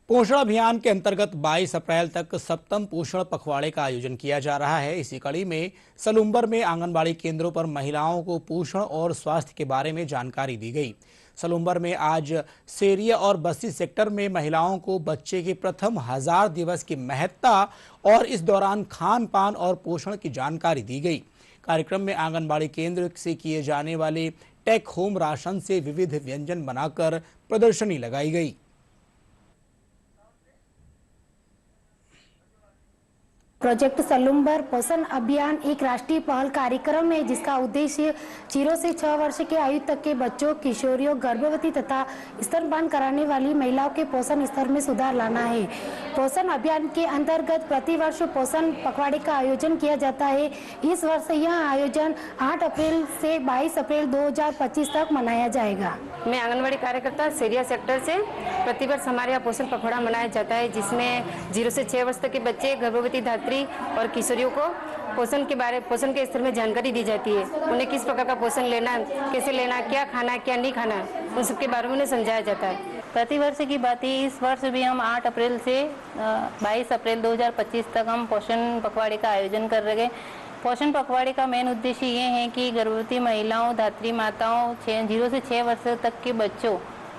पोषण अभियान के अंतर्गत 22 अप्रैल तक सप्तम पोषण पखवाड़े का आयोजन किया जा रहा है। इसी कड़ी में सलूम्बर में आंगनबाड़ी केंद्रों पर महिलाओं को पोषण और स्वास्थ्य के बारे में जानकारी दी गई। सलूम्बर में आज सेरिया और बस्ती सेक्टर में महिलाओं को बच्चे के प्रथम 1000 दिवस की महत्ता और इस दौरान खान पान और पोषण की जानकारी दी गई। कार्यक्रम में आंगनबाड़ी केंद्र से किए जाने वाले टेक होम राशन से विविध व्यंजन बनाकर प्रदर्शनी लगाई गई। प्रोजेक्ट सलूम्बर पोषण अभियान एक राष्ट्रीय पहल कार्यक्रम है जिसका उद्देश्य 0 से 6 वर्ष के आयु तक के बच्चों, किशोरियों, गर्भवती तथा स्तनपान कराने वाली महिलाओं के पोषण स्तर में सुधार लाना है। पोषण अभियान के अंतर्गत प्रतिवर्ष पोषण पखवाड़े का आयोजन किया जाता है। इस वर्ष यह आयोजन 8 अप्रैल से 22 अप्रैल 2025 तक मनाया जाएगा। मैं आंगनबाड़ी कार्यकर्ता सेरिया सेक्टर से प्रतिवर्ष हमारे यहाँ पोषण पखवाड़ा मनाया जाता है, जिसमें 0 से 6 वर्ष तक के बच्चे, गर्भवती धात्री और किशोरियों को पोषण के स्तर में जानकारी दी जाती है। उन्हें किस प्रकार का पोषण लेना, कैसे लेना, क्या खाना, क्या नहीं खाना, उन सब के बारे में उन्हें समझाया जाता है। प्रतिवर्ष की बात है, इस वर्ष भी हम 8 अप्रैल से 22 अप्रैल 2025 तक हम पोषण पखवाड़े का आयोजन कर रहे हैं। पोषण पखवाड़े का मेन उद्देश्य ये है कि गर्भवती महिलाओं, धात्री माताओं, 0 से 6 वर्ष तक के बच्चों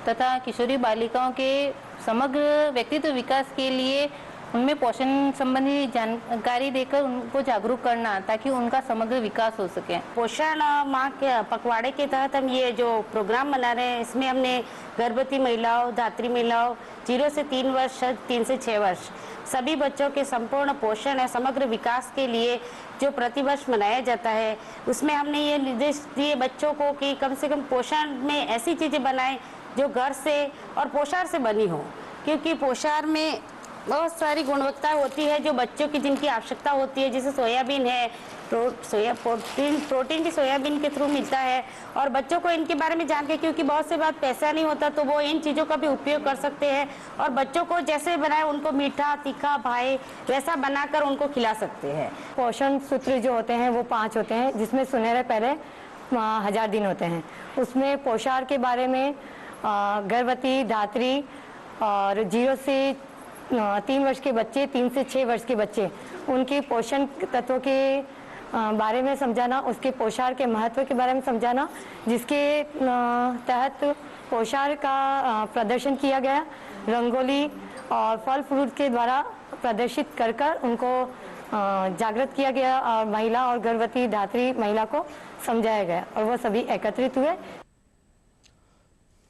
तथा किशोरी बालिकाओं के समग्र व्यक्तित्व विकास के लिए उनमें पोषण संबंधी जानकारी देकर उनको जागरूक करना, ताकि उनका समग्र विकास हो सके। पोषण माह के पखवाड़े के तहत हम ये जो प्रोग्राम मना रहे हैं, इसमें हमने गर्भवती महिलाओं, धात्री महिलाओं, 0 से 3 वर्ष, 3 से 6 वर्ष सभी बच्चों के संपूर्ण पोषण और समग्र विकास के लिए जो प्रतिवर्ष मनाया जाता है, उसमें हमने ये निर्देश दिए बच्चों को कि कम से कम पोषण में ऐसी चीज़ें बनाएं जो घर से और पोषाहार से बनी हो, क्योंकि पोषाहार में बहुत सारी गुणवत्ता होती है जो बच्चों की जिनकी आवश्यकता होती है। जैसे सोयाबीन है, प्रोटीन भी सोयाबीन के थ्रू मिलता है, और बच्चों को इनके बारे में जान के, क्योंकि बहुत से बात पैसा नहीं होता, तो वो इन चीज़ों का भी उपयोग कर सकते हैं और बच्चों को जैसे बनाए उनको मीठा, तीखा, भाई वैसा बनाकर उनको खिला सकते हैं। पोषण सूत्र जो होते हैं वो 5 होते हैं, जिसमें सुनहरे पहले 1000 दिन होते हैं। उसमें पोषाहार के बारे में गर्भवती, धात्री और 0 से 3 वर्ष के बच्चे, 3 से 6 वर्ष के बच्चे, उनके पोषण तत्वों के बारे में समझाना, उसके पोषाहार के महत्व के बारे में समझाना, जिसके तहत पोषाहार का प्रदर्शन किया गया। रंगोली और फल फ्रूट के द्वारा प्रदर्शित कर उनको जागृत किया गया और महिला और गर्भवती धात्री महिला को समझाया गया और वो सभी एकत्रित हुए।